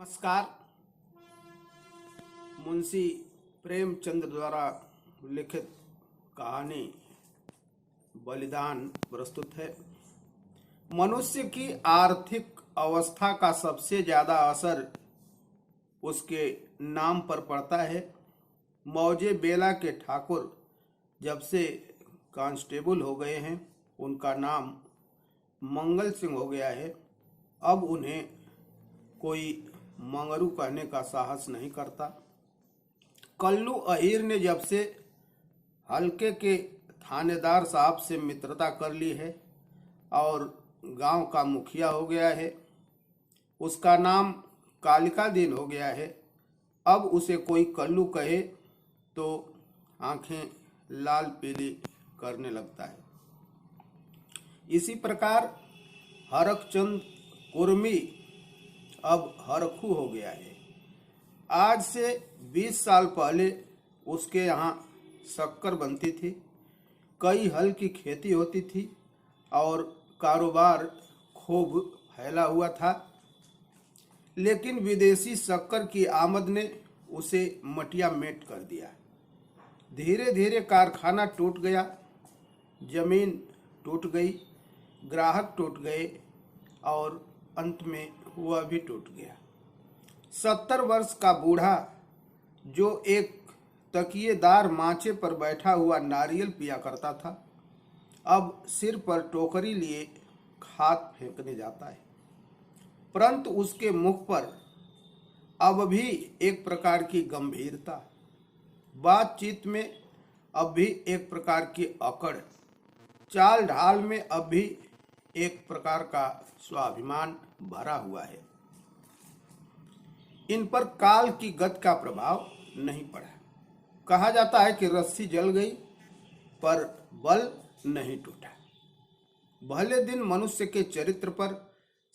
नमस्कार। मुंशी प्रेमचंद द्वारा लिखित कहानी बलिदान प्रस्तुत है। मनुष्य की आर्थिक अवस्था का सबसे ज्यादा असर उसके नाम पर पड़ता है। मौजे बेला के ठाकुर जब से कांस्टेबल हो गए हैं, उनका नाम मंगल सिंह हो गया है। अब उन्हें कोई मंगरू कहने का साहस नहीं करता। कल्लू अहीर ने जब से हल्के के थानेदार साहब से मित्रता कर ली है और गांव का मुखिया हो गया है, उसका नाम कालिका दीन हो गया है। अब उसे कोई कल्लू कहे तो आंखें लाल पीली करने लगता है। इसी प्रकार हरकचंद कुर्मी अब हरखू हो गया है। आज से 20 साल पहले उसके यहाँ शक्कर बनती थी, कई हल की खेती होती थी और कारोबार खूब फैला हुआ था। लेकिन विदेशी शक्कर की आमद ने उसे मटिया मेट कर दिया। धीरे धीरे कारखाना टूट गया, जमीन टूट गई, ग्राहक टूट गए और अंत में वह भी टूट गया। 70 वर्ष का बूढ़ा जो एक तकिएदार माचे पर बैठा हुआ नारियल पिया करता था, अब सिर पर टोकरी लिए खाद फेंकने जाता है। परंतु उसके मुख पर अब भी एक प्रकार की गंभीरता, बातचीत में अब भी एक प्रकार की अकड़, चाल ढाल में अब भी एक प्रकार का स्वाभिमान भरा हुआ है। इन पर काल की गति का प्रभाव नहीं पड़ा। कहा जाता है कि रस्सी जल गई पर बल नहीं टूटा। भले दिन मनुष्य के चरित्र पर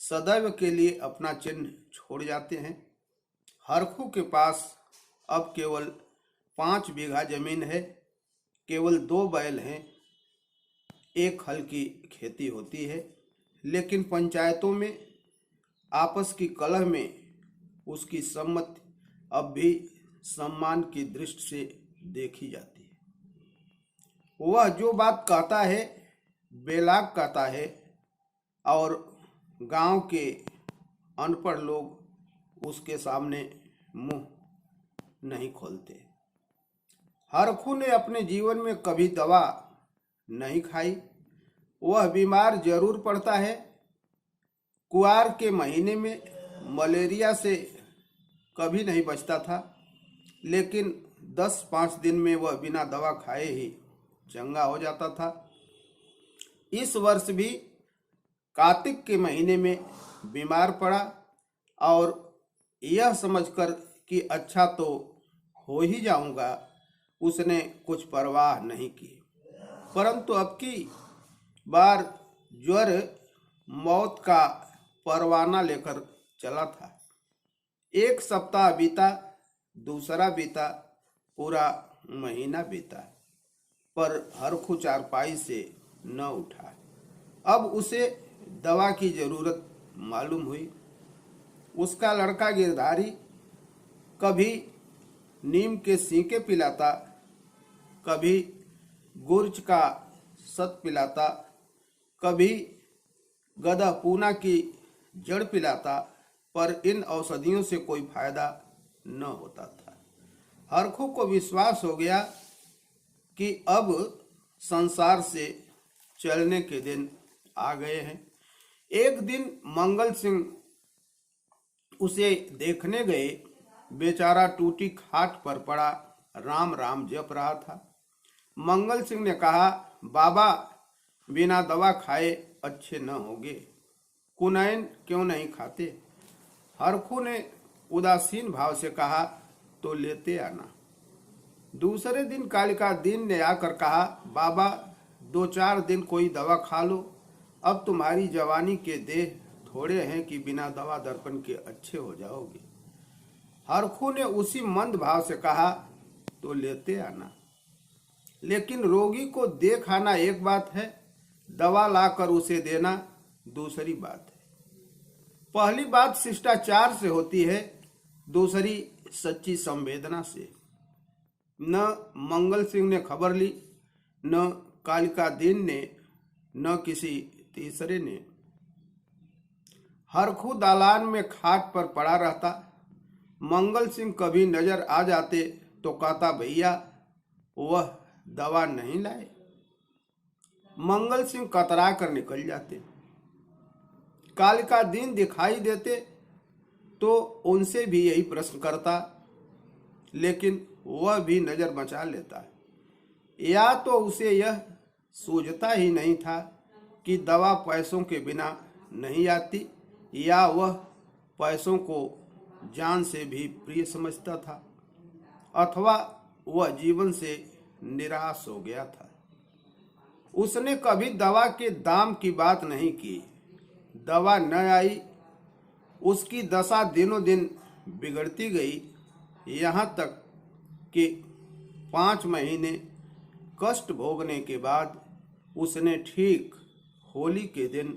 सदैव के लिए अपना चिन्ह छोड़ जाते हैं। हरखू के पास अब केवल 5 बीघा जमीन है, केवल 2 बैल हैं, एक हल की खेती होती है। लेकिन पंचायतों में आपस की कलह में उसकी सम्मति अब भी सम्मान की दृष्टि से देखी जाती है। वह जो बात कहता है बेलाग कहता है और गांव के अनपढ़ लोग उसके सामने मुंह नहीं खोलते। हरखू ने अपने जीवन में कभी दवा नहीं खाई। वह बीमार जरूर पड़ता है। कुआर के महीने में मलेरिया से कभी नहीं बचता था, लेकिन 10-5 दिन में वह बिना दवा खाए ही चंगा हो जाता था। इस वर्ष भी कार्तिक के महीने में बीमार पड़ा और यह समझकर कि अच्छा तो हो ही जाऊंगा, उसने कुछ परवाह नहीं की। परंतु अब की बार ज्वर मौत का परवाना लेकर चला था। 1 सप्ताह बीता, दूसरा बीता, पूरा महीना बीता, पर हरखू चारपाई से न उठा। अब उसे दवा की जरूरत मालूम हुई। उसका लड़का गिरधारी कभी नीम के सीके पिलाता, कभी गुर्ज का सत पिलाता, कभी गदा पूना की जड़ पिलाता, पर इन औषधियों से कोई फायदा न होता था। हरखू को विश्वास हो गया कि अब संसार से चलने के दिन आ गए हैं। एक दिन मंगल सिंह उसे देखने गए। बेचारा टूटी खाट पर पड़ा राम राम जप रहा था। मंगल सिंह ने कहा, बाबा बिना दवा खाए अच्छे न होंगे, कुनैन क्यों नहीं खाते? हरखू ने उदासीन भाव से कहा, तो लेते आना। दूसरे दिन कालिका दीन ने आकर कहा, बाबा 2-4 दिन कोई दवा खा लो, अब तुम्हारी जवानी के देह थोड़े हैं कि बिना दवा दर्पण के अच्छे हो जाओगे। हरखू ने उसी मंद भाव से कहा, तो लेते आना। लेकिन रोगी को देख आना एक बात है, दवा लाकर उसे देना दूसरी बात है। पहली बात शिष्टाचार से होती है दूसरी सच्ची संवेदना से। न मंगल सिंह ने खबर ली, न कालिका दीन ने, न किसी तीसरे ने। हरखू दालान में खाट पर पड़ा रहता। मंगल सिंह कभी नजर आ जाते तो कहता, भैया वह दवा नहीं लाए। मंगल सिंह कतरा कर निकल जाते। कालिका दीन दिखाई देते तो उनसे भी यही प्रश्न करता, लेकिन वह भी नजर बचा लेता। या तो उसे यह सूझता ही नहीं था कि दवा पैसों के बिना नहीं आती, या वह पैसों को जान से भी प्रिय समझता था, अथवा वह जीवन से निराश हो गया था। उसने कभी दवा के दाम की बात नहीं की। दवा न आई, उसकी दशा दिनों दिन बिगड़ती गई, यहाँ तक कि 5 महीने कष्ट भोगने के बाद उसने ठीक होली के दिन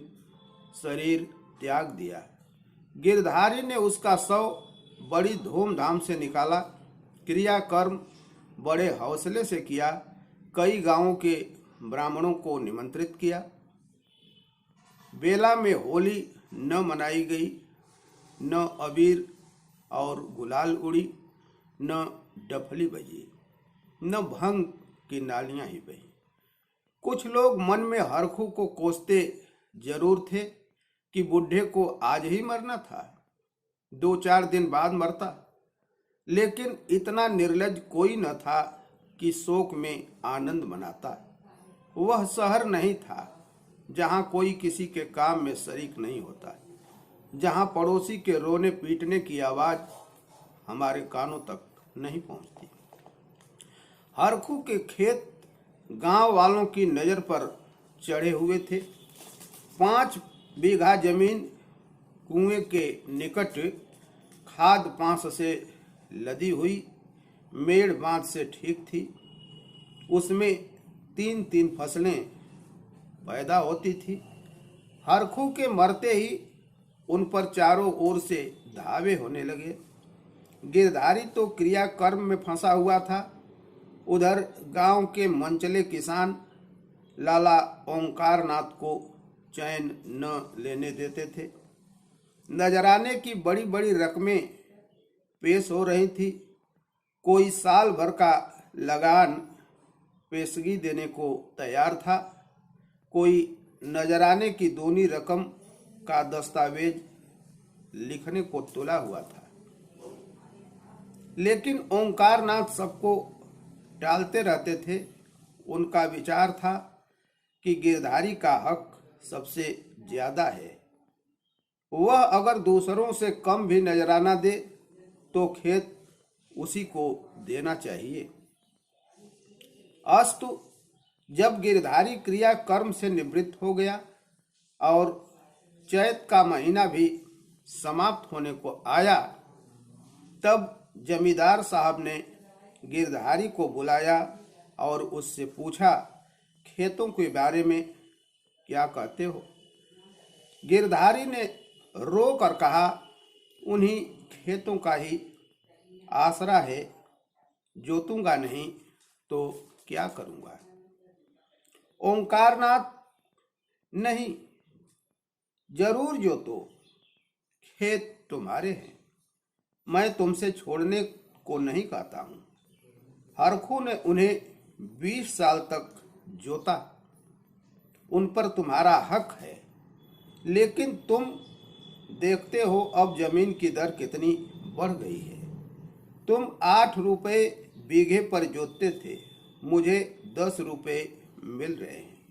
शरीर त्याग दिया। गिरधारी ने उसका शव बड़ी धूमधाम से निकाला। क्रियाकर्म बड़े हौसले से किया। कई गांवों के ब्राह्मणों को निमंत्रित किया। बेला में होली न मनाई गई, न अबीर और गुलाल उड़ी, न डफली बजी, न भंग की नालियां ही बही। कुछ लोग मन में हरखू को कोसते जरूर थे कि बूढ़े को आज ही मरना था, 2-4 दिन बाद मरता। लेकिन इतना निर्लज्ज कोई न था कि शोक में आनंद मनाता। वह शहर नहीं था जहां कोई किसी के काम में शरीक नहीं होता, जहां पड़ोसी के रोने पीटने की आवाज हमारे कानों तक नहीं पहुंचती। हरखू के खेत गांव वालों की नजर पर चढ़े हुए थे। 5 बीघा जमीन कुएं के निकट खाद पांस से लदी हुई मेड़ बांध से ठीक थी। उसमें 3-3 फसलें पैदा होती थी। हरखू के मरते ही उन पर चारों ओर से धावे होने लगे। गिरधारी तो क्रियाकर्म में फंसा हुआ था। उधर गांव के मंचले किसान लाला ओंकार नाथ को चैन न लेने देते थे। नजराने की बड़ी बड़ी रकमें पेश हो रही थी। कोई साल भर का लगान पेशगी देने को तैयार था, कोई नजराने की दूनी रकम का दस्तावेज लिखने को तुला हुआ था। लेकिन ओंकारनाथ सबको टालते रहते थे। उनका विचार था कि गिरधारी का हक सबसे ज्यादा है। वह अगर दूसरों से कम भी नजराना दे तो खेत उसी को देना चाहिए। अस्तु जब गिरधारी क्रिया कर्म से निवृत्त हो गया और चैत का महीना भी समाप्त होने को आया, तब जमींदार साहब ने गिरधारी को बुलाया और उससे पूछा, खेतों के बारे में क्या कहते हो? गिरधारी ने रो कर कहा, उन्हीं खेतों का ही आसरा है, जोतूंगा नहीं तो क्या करूंगा। ओंकारनाथ, नहीं, जरूर जोतो, खेत तुम्हारे हैं, मैं तुमसे छोड़ने को नहीं कहता हूं। हरखू ने उन्हें 20 साल तक जोता, उन पर तुम्हारा हक है। लेकिन तुम देखते हो अब जमीन की दर कितनी बढ़ गई है। तुम 8 रुपए बीघे पर जोतते थे, मुझे 10 रुपए मिल रहे हैं,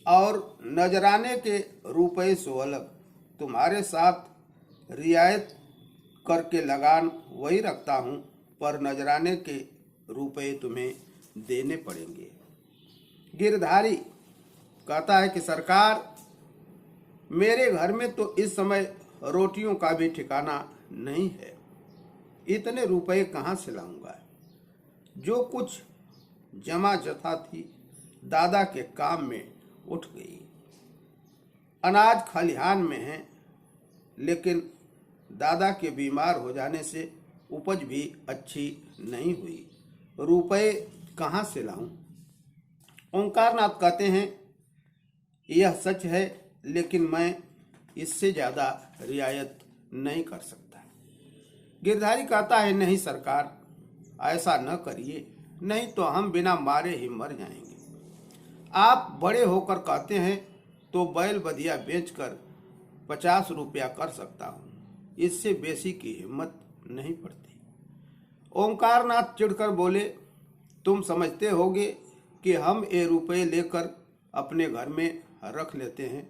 और नजराने के रुपए सो अलग। तुम्हारे साथ रियायत करके लगान वही रखता हूं, पर नजराने के रुपए तुम्हें देने पड़ेंगे। गिरधारी कहता है कि सरकार, मेरे घर में तो इस समय रोटियों का भी ठिकाना नहीं है, इतने रुपए कहाँ से लाऊंगा? जो कुछ जमा जथा थी दादा के काम में उठ गई। अनाज खलिहान में है, लेकिन दादा के बीमार हो जाने से उपज भी अच्छी नहीं हुई। रुपए कहाँ से लाऊं? ओंकारनाथ कहते हैं, यह सच है, लेकिन मैं इससे ज़्यादा रियायत नहीं कर सकता। गिरधारी कहता है, नहीं सरकार, ऐसा न करिए, नहीं तो हम बिना मारे ही मर जाएंगे। आप बड़े होकर कहते हैं तो बैल बधिया बेचकर 50 रुपया कर सकता हूँ, इससे बेसी की हिम्मत नहीं पड़ती। ओंकारनाथ चिढ़कर बोले, तुम समझते होगे कि हम ये रुपये लेकर अपने घर में रख लेते हैं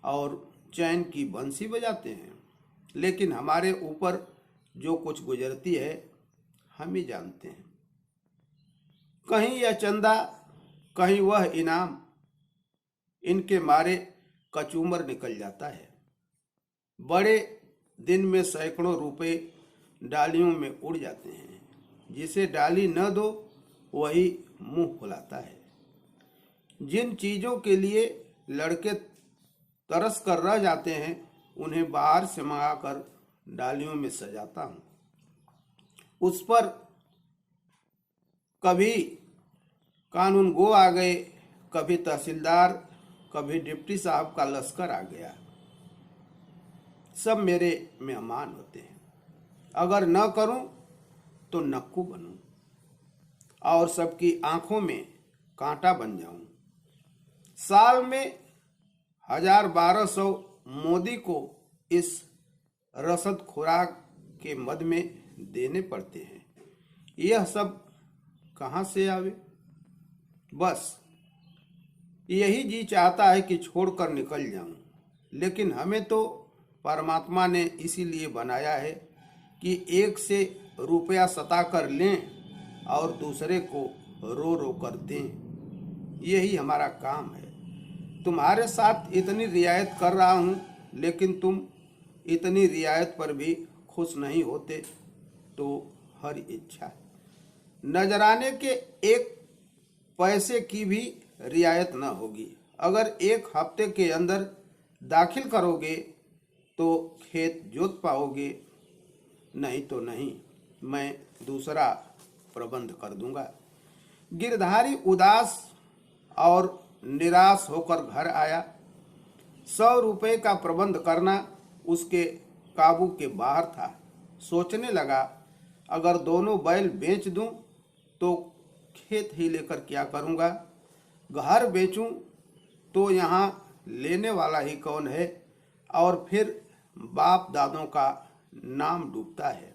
और चैन की बंसी बजाते हैं, लेकिन हमारे ऊपर जो कुछ गुजरती है हम ही जानते हैं। कहीं यह चंदा, कहीं वह इनाम, इनके मारे कचूमर निकल जाता है। बड़े दिन में सैकड़ों रुपए डालियों में उड़ जाते हैं। जिसे डाली न दो वही मुंह फुलाता है। जिन चीजों के लिए लड़के तरस कर रह जाते हैं उन्हें बाहर से मंगाकर डालियों में सजाता हूँ। उस पर कभी कानून गो आ गए, कभी तहसीलदार, कभी डिप्टी साहब का लश्कर आ गया। सब मेरे मेहमान होते हैं। अगर न करूं तो नक्कू बनूं और सबकी आंखों में कांटा बन जाऊं। साल में 1000-1200 मोदी को इस रसद खुराक के मद में देने पड़ते हैं। यह सब कहाँ से आवे? बस यही जी चाहता है कि छोड़कर निकल जाऊं, लेकिन हमें तो परमात्मा ने इसीलिए बनाया है कि एक से रुपया सता कर लें और दूसरे को रो रो कर दें। यही हमारा काम है। तुम्हारे साथ इतनी रियायत कर रहा हूं, लेकिन तुम इतनी रियायत पर भी खुश नहीं होते तो हर इच्छा। नजराने के एक पैसे की भी रियायत न होगी। अगर एक हफ्ते के अंदर दाखिल करोगे तो खेत जोत पाओगे, नहीं तो नहीं, मैं दूसरा प्रबंध कर दूंगा। गिरधारी उदास और निराश होकर घर आया। 100 रुपये का प्रबंध करना उसके काबू के बाहर था। सोचने लगा, अगर दोनों बैल बेच दूं तो खेत ही लेकर क्या करूंगा? घर बेचूं तो यहाँ लेने वाला ही कौन है? और फिर बाप दादों का नाम डूबता है।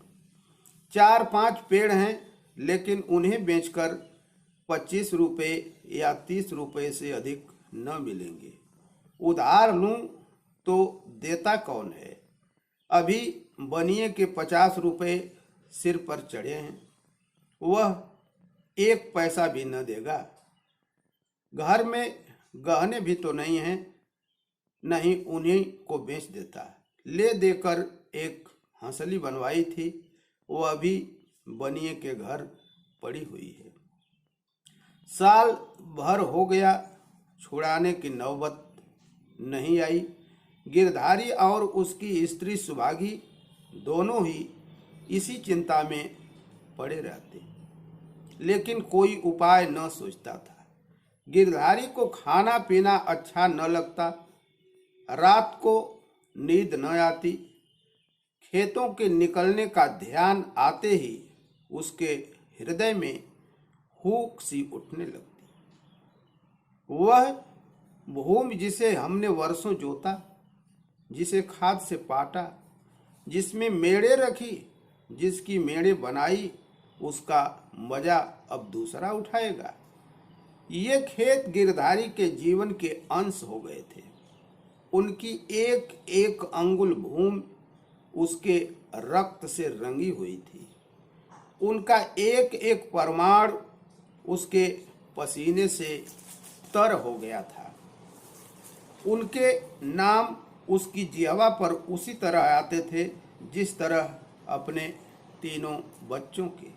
4-5 पेड़ हैं, लेकिन उन्हें बेचकर 25 रुपये या 30 रुपये से अधिक न मिलेंगे। उधार लूं तो देता कौन है? अभी बनिए के 50 रुपये सिर पर चढ़े हैं, वह 1 पैसा भी न देगा। घर में गहने भी तो नहीं हैं, नहीं उन्हीं को बेच देता। ले देकर एक हंसली बनवाई थी, वह भी बनिए के घर पड़ी हुई है। साल भर हो गया, छुड़ाने की नौबत नहीं आई। गिरधारी और उसकी स्त्री सुभागी दोनों ही इसी चिंता में पड़े रहते, लेकिन कोई उपाय न सोचता था। गिरधारी को खाना पीना अच्छा न लगता, रात को नींद न आती। खेतों के निकलने का ध्यान आते ही उसके हृदय में हुक सी उठने लगती। वह भूमि जिसे हमने वर्षों जोता, जिसे खाद से पाटा, जिसमें मेड़े रखी, जिसकी मेड़े बनाई, उसका मजा अब दूसरा उठाएगा। ये खेत गिरधारी के जीवन के अंश हो गए थे। उनकी एक एक अंगुल भूमि उसके रक्त से रंगी हुई थी। उनका एक एक परमाणु उसके पसीने से तर हो गया था। उनके नाम उसकी जिह्वा पर उसी तरह आते थे जिस तरह अपने तीनों बच्चों के।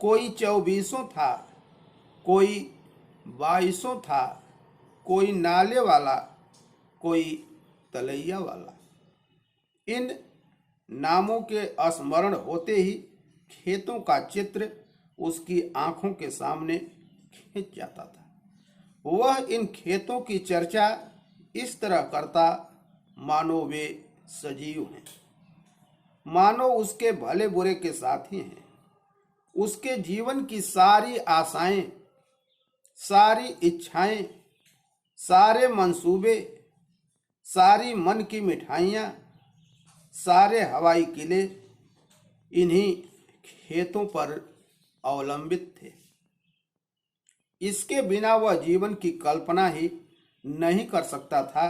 कोई 24 था, कोई 22 था, कोई नाले वाला, कोई तलैया वाला। इन नामों के स्मरण होते ही खेतों का चित्र उसकी आंखों के सामने खिंच जाता था। वह इन खेतों की चर्चा इस तरह करता मानो वे सजीव हैं, मानो उसके भले बुरे के साथी हैं। उसके जीवन की सारी आशाएं, सारी इच्छाएं, सारे मंसूबे, सारी मन की मिठाइयाँ, सारे हवाई किले इन्हीं खेतों पर अवलंबित थे। इसके बिना वह जीवन की कल्पना ही नहीं कर सकता था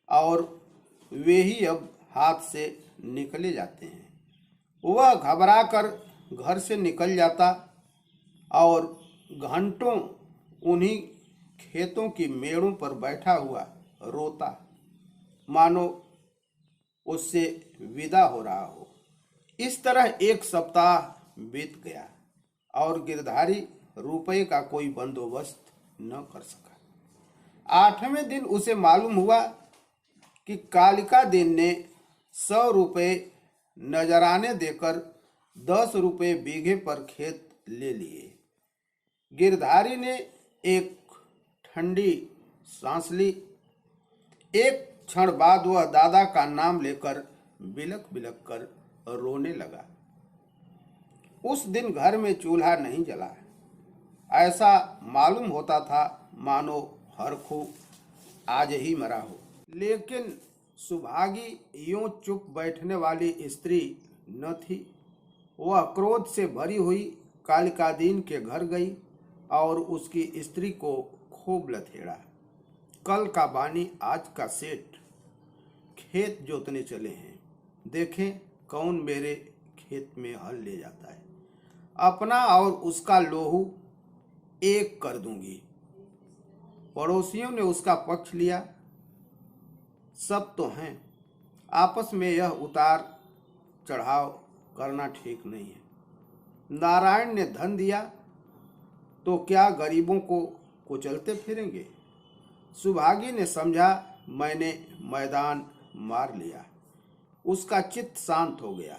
और वे ही अब हाथ से निकले जाते हैं। वह घबरा कर घर से निकल जाता और घंटों उन्हीं खेतों की मेड़ों पर बैठा हुआ रोता, मानो उससे विदा हो रहा हो। इस तरह एक सप्ताह बीत गया और गिरधारी रुपये का कोई बंदोबस्त न कर सका। 8वें दिन उसे मालूम हुआ कि कालिका देन ने 100 रुपये नजराने देकर 10 रुपये बीघे पर खेत ले लिए। गिरधारी ने एक ठंडी सांस ली। एक क्षण बाद वह दादा का नाम लेकर बिलक बिलक कर रोने लगा। उस दिन घर में चूल्हा नहीं जला। ऐसा मालूम होता था मानो हरखू आज ही मरा हो। लेकिन सुभागी यूं चुप बैठने वाली स्त्री न थी। वह क्रोध से भरी हुई कालिकादीन के घर गई और उसकी स्त्री को खूब लथेड़ा। कल का बानी आज का सेठ खेत जोतने चले हैं, देखें कौन मेरे खेत में हल ले जाता है। अपना और उसका लोहू एक कर दूंगी। पड़ोसियों ने उसका पक्ष लिया। सब तो हैं, आपस में यह उतार चढ़ाव करना ठीक नहीं है। नारायण ने धन दिया तो क्या गरीबों को कुचलते फिरेंगे। सुभागी ने समझा मैंने मैदान मार लिया। उसका चित्त शांत हो गया।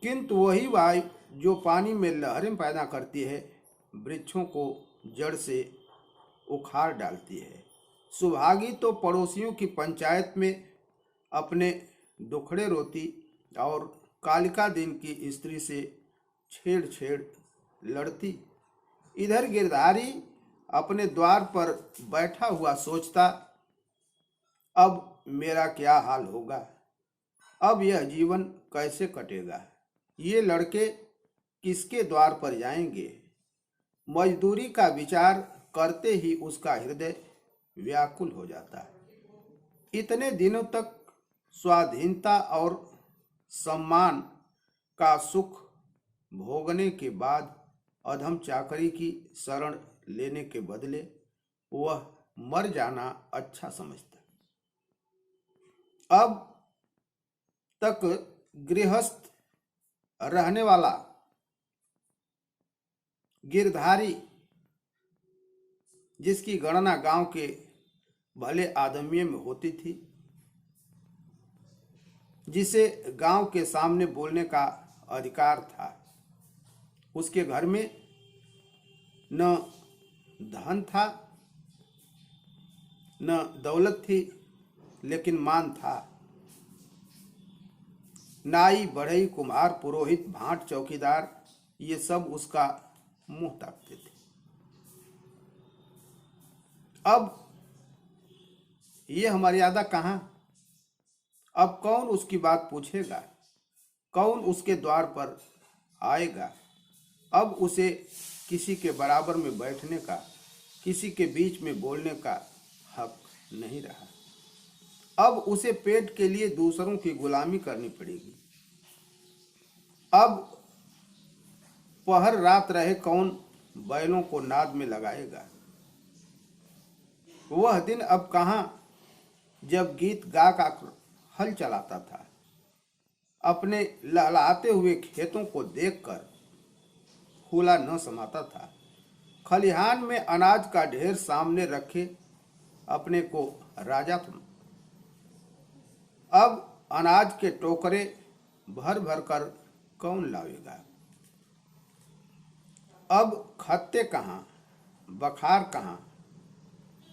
किंतु वही वायु जो पानी में लहरें पैदा करती है, वृक्षों को जड़ से उखाड़ डालती है। सुभागी तो पड़ोसियों की पंचायत में अपने दुखड़े रोती और कालिका दिन की स्त्री से छेड़ छेड़ लड़ती। इधर गिरधारी अपने द्वार पर बैठा हुआ सोचता, अब मेरा क्या हाल होगा, अब यह जीवन कैसे कटेगा, ये लड़के किसके द्वार पर जाएंगे। मजदूरी का विचार करते ही उसका हृदय व्याकुल हो जाता है। इतने दिनों तक स्वाधीनता और सम्मान का सुख भोगने के बाद अधम चाकरी की शरण लेने के बदले वह मर जाना अच्छा समझता। अब तक गृहस्थ रहने वाला गिरधारी, जिसकी गणना गांव के भले आदमियों में होती थी, जिसे गांव के सामने बोलने का अधिकार था, उसके घर में न धन था न दौलत थी, लेकिन मान था। नाई, बढ़ई, कुम्हार, पुरोहित, भाट, चौकीदार, ये सब उसका मुंह ताकते थे। अब यह मर्यादा कहाँ? अब कौन उसकी बात पूछेगा, कौन उसके द्वार पर आएगा। अब उसे किसी के बराबर में बैठने का, किसी के बीच में बोलने का हक नहीं रहा। अब उसे पेट के लिए दूसरों की गुलामी करनी पड़ेगी। अब पहर रात रहे कौन बैलों को नाद में लगाएगा। वह दिन अब कहाँ जब गीत गा का हल चलाता था, अपने लहलहाते हुए खेतों को देखकर फूला न समाता था। खलिहान में अनाज का ढेर सामने रखे अपने को राजा था। अब अनाज के टोकरे भर भर कर कौन लावेगा। अब खत्ते कहाँ, बखार कहाँ,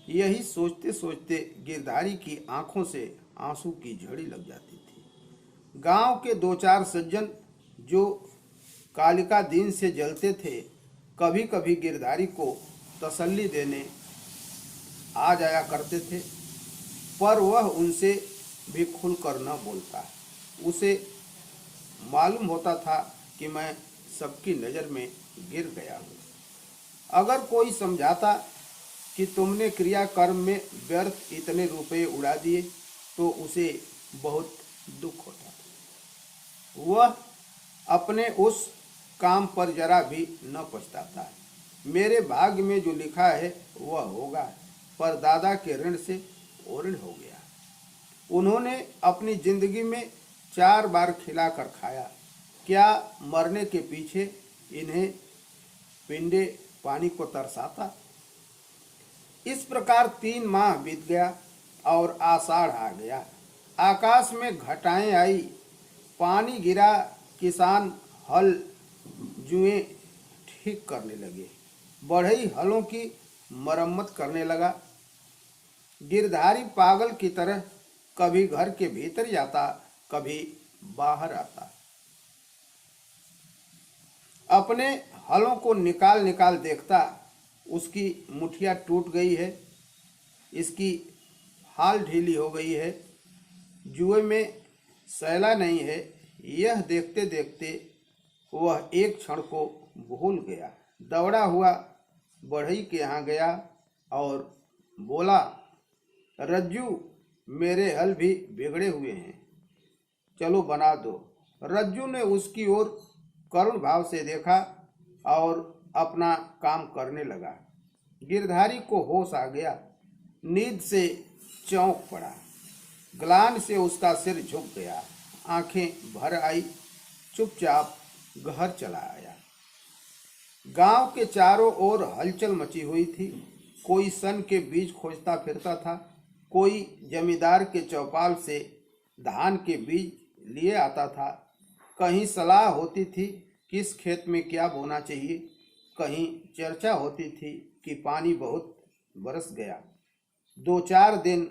यही सोचते सोचते गिरधारी की आंखों से आंसू की झड़ी लग जाती थी। गांव के दो चार सज्जन जो कालिका दीन से जलते थे, कभी कभी गिरधारी को तसल्ली देने आ जाया करते थे, पर वह उनसे भी खुलकर न बोलता। उसे मालूम होता था कि मैं सबकी नज़र में गिर गया हूँ। अगर कोई समझाता कि तुमने क्रियाकर्म में व्यर्थ इतने रुपए उड़ा दिए तो उसे बहुत दुख होता था। वह अपने उस काम पर जरा भी न पछताता। मेरे भाग्य में जो लिखा है वह होगा, पर दादा के ऋण से ओऋण हो गया। उन्होंने अपनी जिंदगी में 4 बार खिला कर खाया, क्या मरने के पीछे इन्हें पिंडे पानी को तरसाता। इस प्रकार 3 माह बीत गया और आषाढ़ आ गया। आकाश में घटाएं आई, पानी गिरा, किसान हल जुएं ठीक करने लगे, बढ़ई हलों की मरम्मत करने लगा। गिरधारी पागल की तरह कभी घर के भीतर जाता, कभी बाहर आता। अपने हलों को निकाल निकाल देखता, उसकी मुठिया टूट गई है, इसकी हाल ढीली हो गई है, जुए में सैला नहीं है। यह देखते देखते वह एक क्षण को भूल गया। दौड़ा हुआ बढ़ई के यहाँ गया और बोला, रज्जू, मेरे हल भी बिगड़े हुए हैं, चलो बना दो। रज्जू ने उसकी ओर करुण भाव से देखा और अपना काम करने लगा। गिरधारी को होश आ गया, नींद से चौंक पड़ा, ग्लानि से उसका सिर झुक गया, आंखें भर आई, चुपचाप घर चला आया। गांव के चारों ओर हलचल मची हुई थी। कोई सन के बीज खोजता फिरता था, कोई जमींदार के चौपाल से धान के बीज लिए आता था। कहीं सलाह होती थी किस खेत में क्या बोना चाहिए, कहीं चर्चा होती थी कि पानी बहुत बरस गया, 2-4 दिन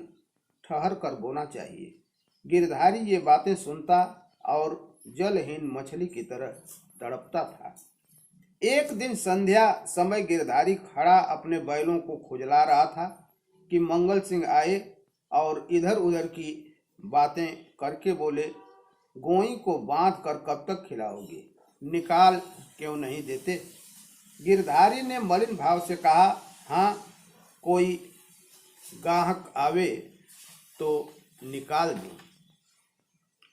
ठहर कर बोना चाहिए। गिरधारी ये बातें सुनता और जलहीन मछली की तरह तड़पता था। एक दिन संध्या समय गिरधारी खड़ा अपने बैलों को खुजला रहा था कि मंगल सिंह आए और इधर उधर की बातें करके बोले, गोई को बांध कर कब तक खिलाओगे, निकाल क्यों नहीं देते। गिरधारी ने मलिन भाव से कहा, हाँ, कोई गाहक आवे तो निकाल दो।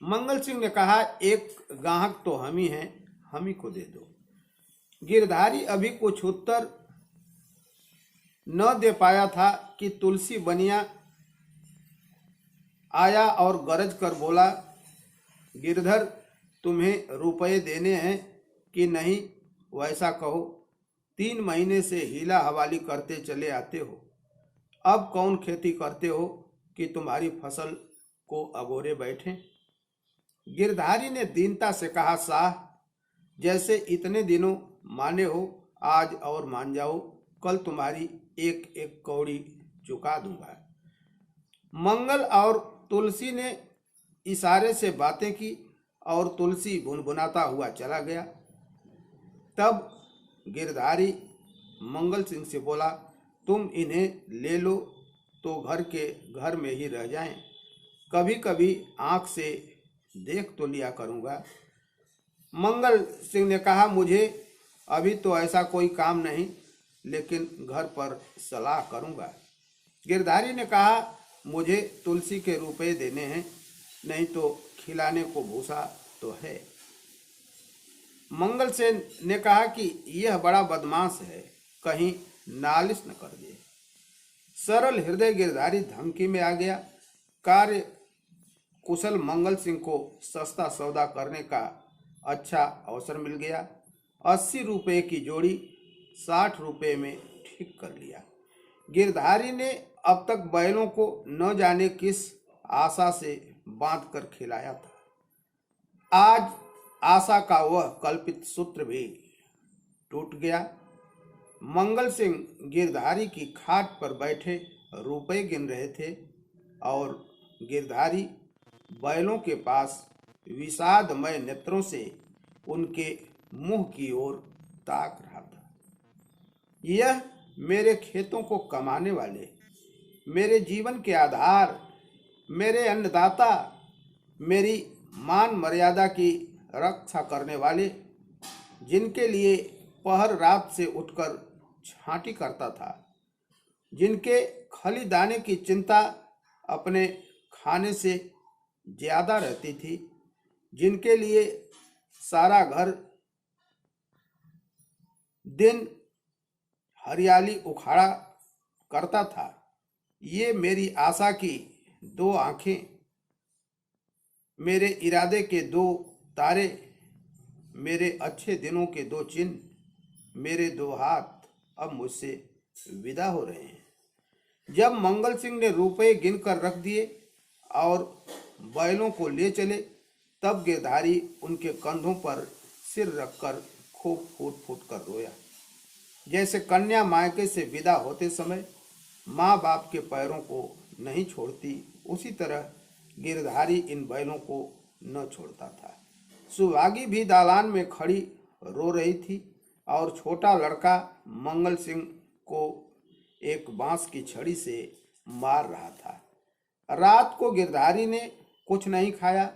मंगल सिंह ने कहा, एक गाहक तो हम ही हैं, हम ही को दे दो। गिरधारी अभी कुछ उत्तर न दे पाया था कि तुलसी बनिया आया और गरज कर बोला, गिरधर, तुम्हें रुपए देने हैं कि नहीं वैसा कहो, 3 महीने से हीला हवाली करते चले आते हो, अब कौन खेती करते हो कि तुम्हारी फसल को अगोरे बैठे। गिरधारी ने दीनता से कहा, साह, जैसे इतने दिनों माने हो, आज और मान जाओ, कल तुम्हारी एक एक कौड़ी चुका दूंगा। मंगल और तुलसी ने इशारे से बातें की और तुलसी भुनभुनाता हुआ चला गया। तब गिरधारी मंगल सिंह से बोला, तुम इन्हें ले लो तो घर में ही रह जाएं, कभी कभी आंख से देख तो लिया करूंगा। मंगल सिंह ने कहा, मुझे अभी तो ऐसा कोई काम नहीं, लेकिन घर पर सलाह करूंगा। गिरधारी ने कहा, मुझे तुलसी के रुपए देने हैं, नहीं तो खिलाने को भूसा तो है। मंगल सेन ने कहा कि यह बड़ा बदमाश है, कहीं नालिश न कर दे। सरल हृदय गिरधारी धमकी में आ गया। कार्य कुशल मंगल सिंह को सस्ता सौदा करने का अच्छा अवसर मिल गया। 80 रुपये की जोड़ी 60 रुपये में ठीक कर लिया। गिरधारी ने अब तक बैलों को न जाने किस आशा से बांध कर खिलाया था। आज आशा का वह कल्पित सूत्र भी टूट गया। मंगल सिंह गिरधारी की खाट पर बैठे रुपए गिन रहे थे और गिरधारी बैलों के पास विषादमय नेत्रों से उनके मुंह की ओर ताक रहा था। यह मेरे खेतों को कमाने वाले, मेरे जीवन के आधार, मेरे अन्नदाता, मेरी मान मर्यादा की रक्षा करने वाले, जिनके लिए पहर रात से उठकर छांटी करता था, जिनके खली दाने की चिंता अपने खाने से ज्यादा रहती थी, जिनके लिए सारा घर दिन हरियाली उखाड़ा करता था, ये मेरी आशा की दो आंखें, मेरे इरादे के दो तारे, मेरे अच्छे दिनों के दो चिन्ह, मेरे दो हाथ अब मुझसे विदा हो रहे हैं। जब मंगल सिंह ने रुपए गिनकर रख दिए और बैलों को ले चले, तब गिरधारी उनके कंधों पर सिर रखकर खूब फूट फूट कर रोया। जैसे कन्या मायके से विदा होते समय माँ बाप के पैरों को नहीं छोड़ती, उसी तरह गिरधारी इन बैलों को न छोड़ता था। सुहागी भी दालान में खड़ी रो रही थी और छोटा लड़का मंगल सिंह को एक बांस की छड़ी से मार रहा था। रात को गिरधारी ने कुछ नहीं खाया,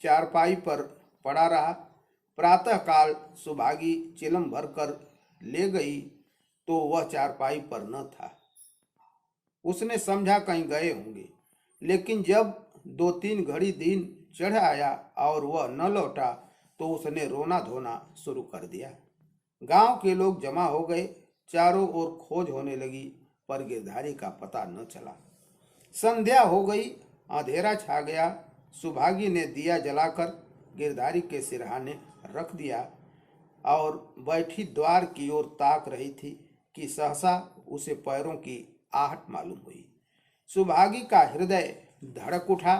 चारपाई पर पड़ा रहा। प्रातःकाल सुभागी चिलम भरकर ले गई तो वह चारपाई पर न था। उसने समझा कहीं गए होंगे, लेकिन जब 2-3 घड़ी दिन चढ़ आया और वह न लौटा तो उसने रोना धोना शुरू कर दिया। गांव के लोग जमा हो गए, चारों ओर खोज होने लगी, पर गिरधारी का पता न चला। संध्या हो गई, अंधेरा छा गया। सुभागी ने दिया जलाकर गिरधारी के सिरहाने रख दिया और बैठी द्वार की ओर ताक रही थी कि सहसा उसे पैरों की आहट मालूम हुई। सुभागी का हृदय धड़क उठा।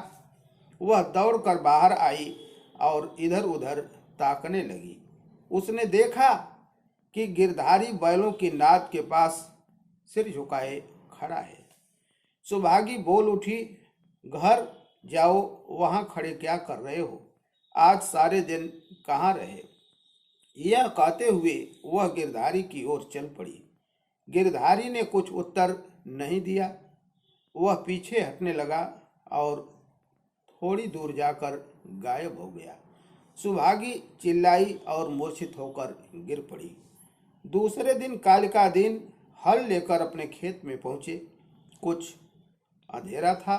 वह दौड़कर बाहर आई और इधर उधर ताकने लगी। उसने देखा कि गिरधारी बैलों की नाद के पास सिर झुकाए खड़ा है। सुभागी बोल उठी, घर जाओ, वहां खड़े क्या कर रहे हो? आज सारे दिन कहाँ रहे? यह कहते हुए वह गिरधारी की ओर चल पड़ी। गिरधारी ने कुछ उत्तर नहीं दिया। वह पीछे हटने लगा और थोड़ी दूर जाकर गायब हो गया। सुभागी चिल्लाई और मूर्छित होकर गिर पड़ी। दूसरे दिन कालिका दिन हल लेकर अपने खेत में पहुंचे। कुछ अंधेरा था।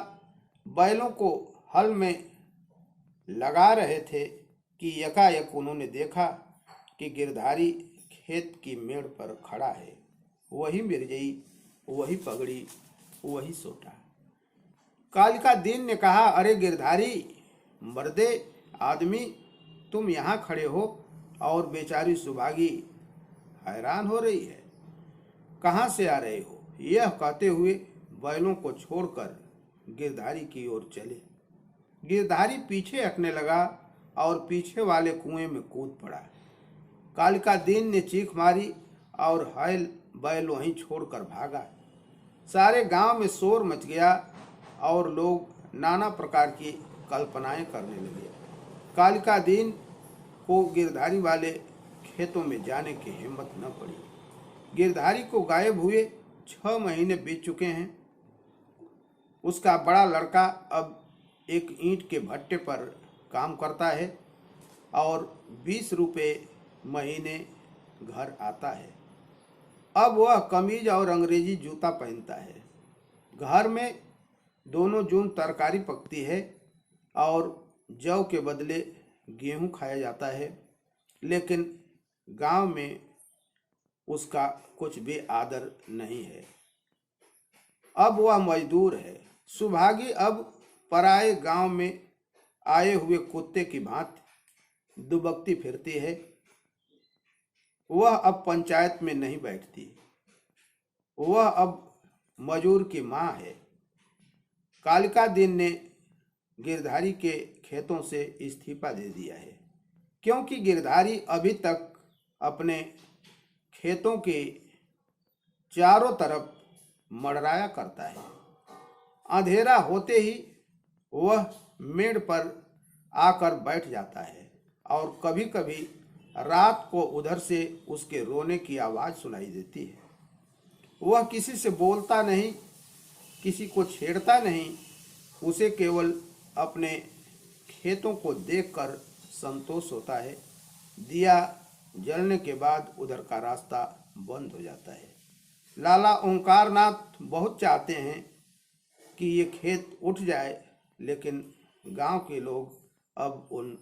बैलों को हल में लगा रहे थे कि यकायक उन्होंने देखा कि गिरधारी खेत की मेड़ पर खड़ा है। वही मिर्जई, वही पगड़ी, वही सोटा। कालिका दीन ने कहा, अरे गिरधारी, मर्दे आदमी, तुम यहाँ खड़े हो? और बेचारी सुभागी हैरान हो रही है, कहाँ से आ रहे हो? यह कहते हुए बैलों को छोड़कर गिरधारी की ओर चले। गिरधारी पीछे हटने लगा और पीछे वाले कुएं में कूद पड़ा। कालिका दीन ने चीख मारी और बैल वहीं छोड़कर भागा। सारे गांव में शोर मच गया और लोग नाना प्रकार की कल्पनाएं करने लगे। कालिका दीन को गिरधारी वाले खेतों में जाने की हिम्मत न पड़ी। गिरधारी को गायब हुए 6 महीने बीत चुके हैं। उसका बड़ा लड़का अब एक ईंट के भट्टे पर काम करता है और 20 रुपये महीने घर आता है। अब वह कमीज और अंग्रेजी जूता पहनता है। घर में दोनों जून तरकारी पकती है और जौ के बदले गेहूं खाया जाता है, लेकिन गांव में उसका कुछ भी आदर नहीं है। अब वह मजदूर है। सुभागी अब पराए गांव में आए हुए कुत्ते की भांति दुबकती फिरती है। वह अब पंचायत में नहीं बैठती। वह अब मजूर की माँ है। कालिका दीन ने गिरधारी के खेतों से इस्तीफा दे दिया है, क्योंकि गिरधारी अभी तक अपने खेतों के चारों तरफ मंडराया करता है। अंधेरा होते ही वह मेड़ पर आकर बैठ जाता है और कभी कभी रात को उधर से उसके रोने की आवाज़ सुनाई देती है। वह किसी से बोलता नहीं, किसी को छेड़ता नहीं, उसे केवल अपने खेतों को देखकर संतोष होता है। दिया जलने के बाद उधर का रास्ता बंद हो जाता है। लाला ओंकारनाथ बहुत चाहते हैं कि ये खेत उठ जाए, लेकिन गांव के लोग अब उन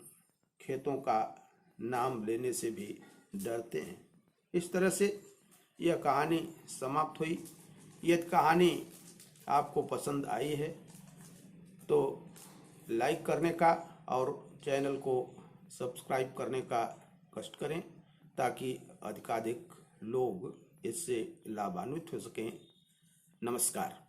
खेतों का नाम लेने से भी डरते हैं। इस तरह से यह कहानी समाप्त हुई। यदि कहानी आपको पसंद आई है तो लाइक करने का और चैनल को सब्सक्राइब करने का कष्ट करें, ताकि अधिकाधिक लोग इससे लाभान्वित हो सकें। नमस्कार।